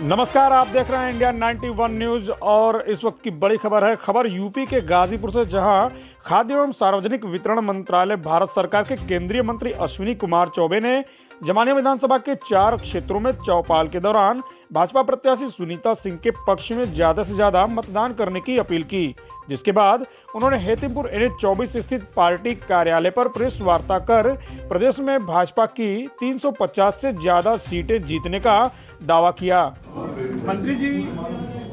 नमस्कार, आप देख रहे हैं इंडिया 91 न्यूज और इस वक्त की बड़ी खबर है। खबर यूपी के गाजीपुर से, जहां खाद्य एवं सार्वजनिक वितरण मंत्रालय भारत सरकार के केंद्रीय मंत्री अश्विनी कुमार चौबे ने जमानिया विधानसभा के 4 क्षेत्रों में चौपाल के दौरान भाजपा प्रत्याशी सुनीता सिंह के पक्ष में ज्यादा से ज्यादा मतदान करने की अपील की, जिसके बाद उन्होंने हेतिमपुर NH 24 स्थित पार्टी कार्यालय पर प्रेस वार्ता कर प्रदेश में भाजपा की 350 से ज्यादा सीटें जीतने का दावा किया। मंत्री जी,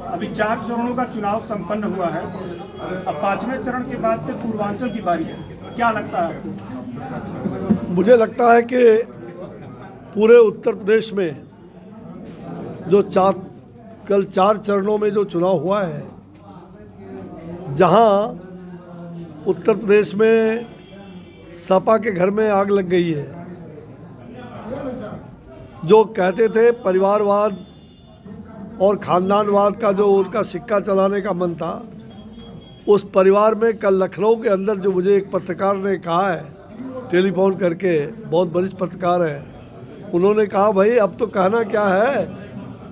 अभी 4 चरणों का चुनाव संपन्न हुआ है। अब 5वें चरण के बाद से पूर्वांचल की बारी है। क्या लगता है आपको? मुझे लगता है कि पूरे उत्तर प्रदेश में जो कल 4 चरणों में जो चुनाव हुआ है, जहां उत्तर प्रदेश में सपा के घर में आग लग गई है। जो कहते थे परिवारवाद और खानदानवाद का जो उनका सिक्का चलाने का मन था, उस परिवार में कल लखनऊ के अंदर जो मुझे एक पत्रकार ने कहा है टेलीफोन करके, बहुत वरिष्ठ पत्रकार है, उन्होंने कहा भाई अब तो कहना क्या है,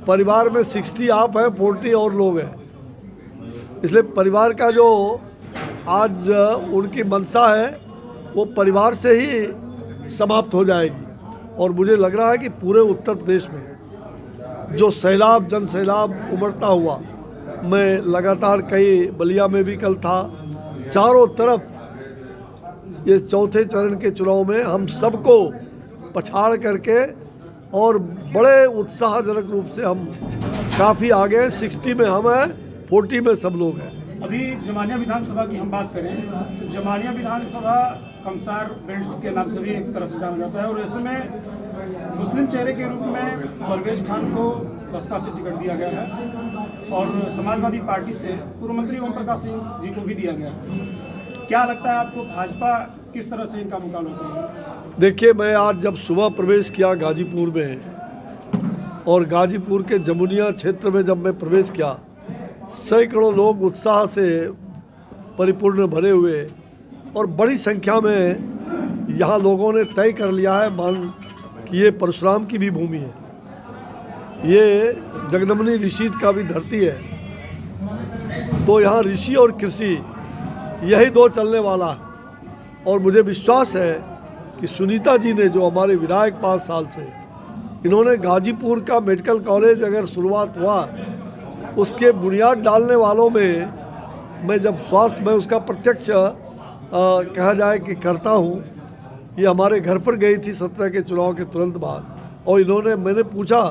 परिवार में 60 आप हैं, 40 और लोग हैं। इसलिए परिवार का जो आज उनकी मंशा है वो परिवार से ही समाप्त हो जाएगी। और मुझे लग रहा है कि पूरे उत्तर प्रदेश में जो सैलाब, जन सैलाब उमड़ता हुआ, मैं लगातार कई बलिया में भी कल था, चारों तरफ ये चौथे चरण के चुनाव में हम सबको पछाड़ करके और बड़े उत्साहजनक रूप से हम काफ़ी आगे 60 में हम हैं, 40 में सब लोग हैं। अभी जमानिया विधानसभा की हम बात करें तो जमानिया विधानसभा कमसार बेल्ट के नाम से भी एक तरह से जाना जाता है, और इसमें मुस्लिम चेहरे के रूप में परवेज खान को बसपा से टिकट दिया गया है और समाजवादी पार्टी से पूर्व मंत्री ओम प्रकाश सिंह जी को भी दिया गया है। क्या लगता है आपको, भाजपा किस तरह से इनका मुकाबला करेगी? देखिए, मैं आज जब सुबह प्रवेश किया गाजीपुर में, और गाजीपुर के जमुनिया क्षेत्र में जब मैं प्रवेश किया, सैकड़ों लोग उत्साह से परिपूर्ण भरे हुए और बड़ी संख्या में यहाँ लोगों ने तय कर लिया है मान कि ये परशुराम की भी भूमि है, ये जगदम्बिनी ऋषि का भी धरती है। तो यहाँ ऋषि और कृषि यही 2 चलने वाला है। और मुझे विश्वास है कि सुनीता जी ने, जो हमारे विधायक 5 साल से, इन्होंने गाजीपुर का मेडिकल कॉलेज अगर शुरुआत हुआ, उसके बुनियाद डालने वालों में मैं जब स्वास्थ्य में उसका प्रत्यक्ष कहा जाए कि करता हूँ, ये हमारे घर पर गई थी 17 के चुनाव के तुरंत बाद, और मैंने पूछा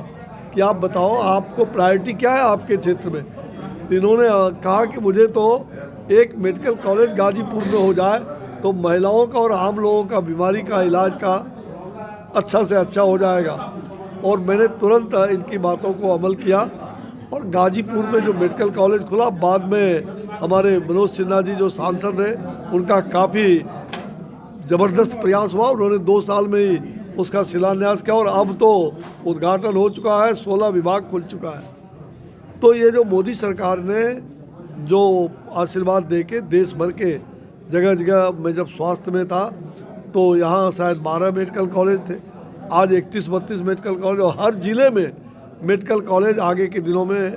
कि आप बताओ आपको प्रायोरिटी क्या है आपके क्षेत्र में। तो इन्होंने कहा कि मुझे तो एक मेडिकल कॉलेज गाजीपुर में हो जाए तो महिलाओं का और आम लोगों का बीमारी का इलाज का अच्छा से अच्छा हो जाएगा। और मैंने तुरंत इनकी बातों को अमल किया और गाजीपुर में जो मेडिकल कॉलेज खुला, बाद में हमारे मनोज सिन्हा जी जो सांसद हैं, उनका काफ़ी ज़बरदस्त प्रयास हुआ। उन्होंने 2 साल में ही उसका शिलान्यास किया और अब तो उद्घाटन हो चुका है, 16 विभाग खुल चुका है। तो ये जो मोदी सरकार ने जो आशीर्वाद दे के देश भर के जगह जगह, मैं जब स्वास्थ्य में था तो यहाँ शायद 12 मेडिकल कॉलेज थे, आज 31-32 मेडिकल कॉलेज, और हर ज़िले में मेडिकल कॉलेज आगे के दिनों में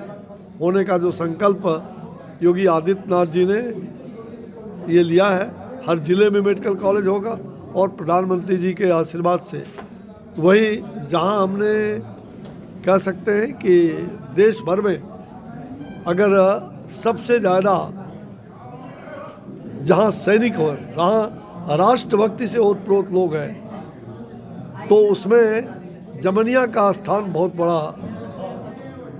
होने का जो संकल्प योगी आदित्यनाथ जी ने ये लिया है, हर ज़िले में मेडिकल कॉलेज होगा। और प्रधानमंत्री जी के आशीर्वाद से वही जहां हमने कह सकते हैं कि देश भर में अगर सबसे ज़्यादा जहां सैनिक हो, जहां राष्ट्रभक्ति से ओतप्रोत लोग हैं, तो उसमें जमनिया का स्थान बहुत बड़ा।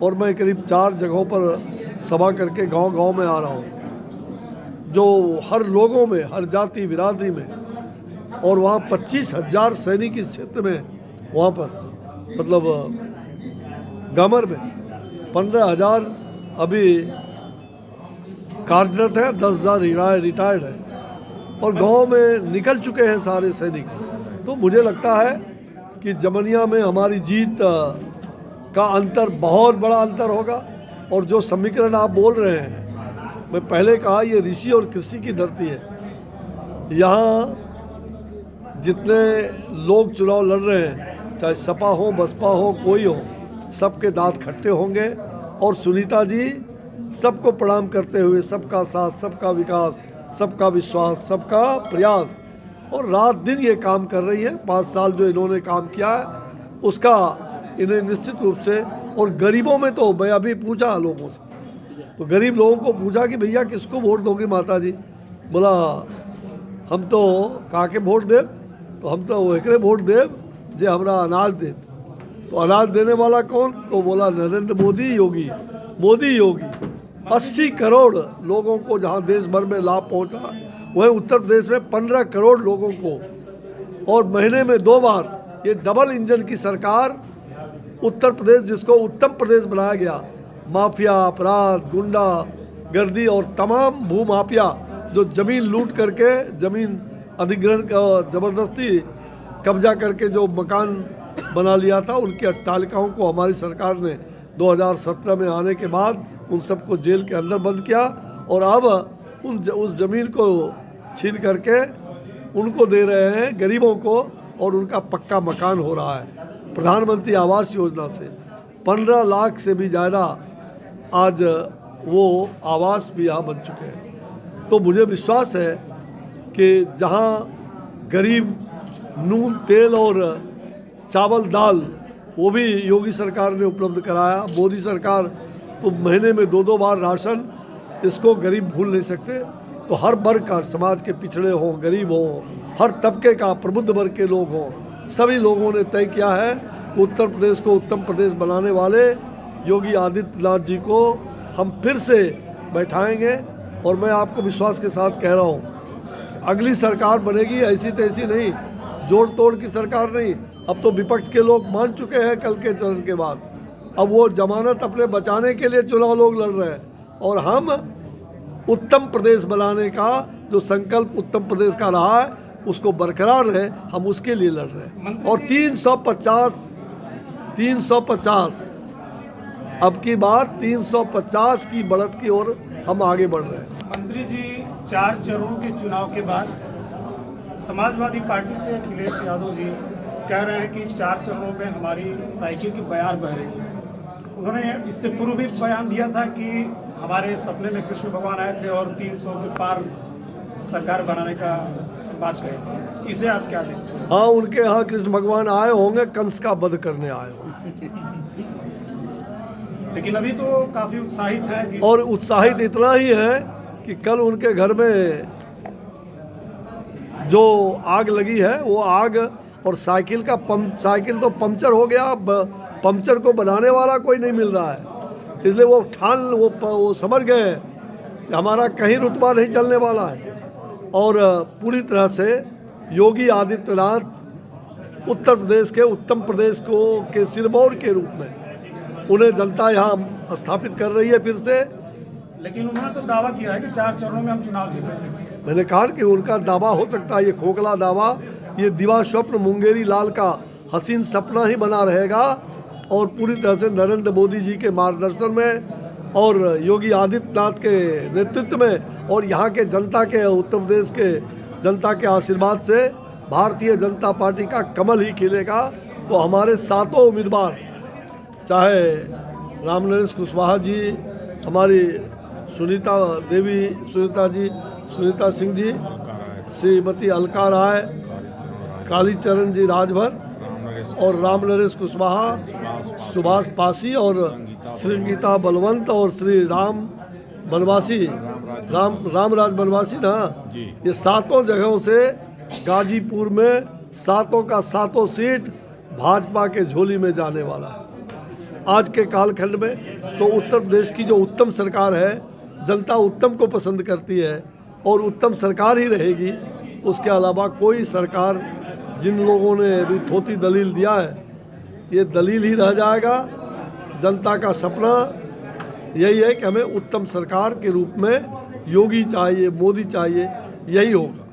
और मैं करीब 4 जगहों पर सभा करके गांव-गांव में आ रहा हूं, जो हर लोगों में, हर जाति बिरादरी में, और वहाँ 25,000 सैनिक इस क्षेत्र में, वहाँ पर मतलब गमर में 15,000 अभी कार्यरत हैं, 10,000 रिटायर्ड हैं, और गांव में निकल चुके हैं सारे सैनिक। तो मुझे लगता है कि जमनिया में हमारी जीत का अंतर बहुत बड़ा अंतर होगा। और जो समीकरण आप बोल रहे हैं, मैं पहले कहा, ये ऋषि और कृषि की धरती है। यहाँ जितने लोग चुनाव लड़ रहे हैं, चाहे सपा हो, बसपा हो, कोई हो, सबके दांत खट्टे होंगे। और सुनीता जी सबको प्रणाम करते हुए सबका साथ, सबका विकास, सबका विश्वास, सबका प्रयास, और रात दिन ये काम कर रही है। 5 साल जो इन्होंने काम किया है उसका इन्हें निश्चित रूप से। और गरीबों में तो मैं अभी पूछा लोगों से, तो गरीब लोगों को पूछा कि भैया किसको वोट दोगे माता जी? बोला हम तो काके वोट देव, तो हम तो एकरे वोट देव जे हमरा अनाज दे। तो अनाज देने वाला कौन? तो बोला नरेंद्र मोदी योगी, मोदी योगी। 80 करोड़ लोगों को जहां देश भर में लाभ पहुंचा, वहीं उत्तर प्रदेश में 15 करोड़ लोगों को, और महीने में 2 बार ये डबल इंजन की सरकार उत्तर प्रदेश, जिसको उत्तम प्रदेश बनाया गया, माफिया, अपराध, गुंडा गर्दी और तमाम भूमाफिया जो जमीन लूट करके, जमीन अधिग्रहण का ज़बरदस्ती कब्जा करके जो मकान बना लिया था, उनकी अट्टालिकाओं को हमारी सरकार ने 2017 में आने के बाद उन सबको जेल के अंदर बंद किया, और अब उस ज़मीन को छीन करके उनको दे रहे हैं गरीबों को, और उनका पक्का मकान हो रहा है। प्रधानमंत्री आवास योजना से 15 लाख से भी ज़्यादा आज वो आवास भी यहाँ बन चुके हैं। तो मुझे विश्वास है कि जहाँ गरीब नून, तेल और चावल, दाल वो भी योगी सरकार ने उपलब्ध कराया। मोदी सरकार तो महीने में 2-2 बार राशन, इसको गरीब भूल नहीं सकते। तो हर वर्ग का, समाज के पिछड़े हों, गरीब हों, हर तबके का, प्रबुद्ध वर्ग के लोग हों, सभी लोगों ने तय किया है कि उत्तर प्रदेश को उत्तम प्रदेश बनाने वाले योगी आदित्यनाथ जी को हम फिर से बैठाएंगे। और मैं आपको विश्वास के साथ कह रहा हूँ, अगली सरकार बनेगी ऐसी तैसी नहीं, जोड़ तोड़ की सरकार नहीं। अब तो विपक्ष के लोग मान चुके हैं कल के चरण के बाद, अब वो जमानत अपने बचाने के लिए चुनाव लोग लड़ रहे हैं, और हम उत्तम प्रदेश बनाने का जो संकल्प उत्तम प्रदेश का रहा है उसको बरकरार रहे, हम उसके लिए लड़ रहे हैं। और 350 अब की बार 350 की बढ़त की ओर हम आगे बढ़ रहे हैं। मंत्री जी, 4 चरणों के चुनाव के बाद समाजवादी पार्टी से अखिलेश यादव जी कह रहे हैं कि 4 चरणों में हमारी साइकिल की बयार बह रही है। उन्होंने इससे पूर्व भी बयान दिया था कि हमारे सपने में कृष्ण भगवान आए थे और 300 के पार सरकार बनाने का बात कही थी। इसे आप क्या देखते हैं? हाँ, उनके यहाँ कृष्ण भगवान आए होंगे, कंस का वध करने आए होंगे। लेकिन अभी तो काफी उत्साहित है कि... और उत्साहित इतना ही है कि कल उनके घर में जो आग लगी है, वो आग और साइकिल तो पंचर हो गया। पंचर को बनाने वाला कोई नहीं मिल रहा है, इसलिए वो समझ गए कि हमारा कहीं रुतबा नहीं चलने वाला है। और पूरी तरह से योगी आदित्यनाथ उत्तर प्रदेश के उत्तम प्रदेश के सिरमौर के रूप में उन्हें जनता यहाँ स्थापित कर रही है फिर से। लेकिन उन्होंने तो दावा किया है कि 4 चरणों में हम चुनाव जीतेंगे। मैंने कहा कि उनका दावा हो सकता है, ये खोखला दावा, ये दिवा स्वप्न मुंगेरी लाल का हसीन सपना ही बना रहेगा। और पूरी तरह से नरेंद्र मोदी जी के मार्गदर्शन में और योगी आदित्यनाथ के नेतृत्व में और यहाँ के जनता के, उत्तर प्रदेश के जनता के आशीर्वाद से भारतीय जनता पार्टी का कमल ही खिलेगा। तो हमारे 7 उम्मीदवार, चाहे रामनरेश कुशवाहा जी, हमारी सुनीता सिंह जी, श्रीमती अलका राय, कालीचरण जी राजभर और रामनरेश कुशवाहा, सुभाष पासी और श्रीगीता बलवंत और श्री रामराज बनवासी ना, ये 7 जगहों से गाजीपुर में 7 का 7 सीट भाजपा के झोली में जाने वाला है। आज के कालखंड में तो उत्तर प्रदेश की जो उत्तम सरकार है, जनता उत्तम को पसंद करती है और उत्तम सरकार ही रहेगी। उसके अलावा कोई सरकार, जिन लोगों ने अभी थोती दलील दिया है, ये दलील ही रह जाएगा। जनता का सपना यही है कि हमें उत्तम सरकार के रूप में योगी चाहिए, मोदी चाहिए, यही होगा।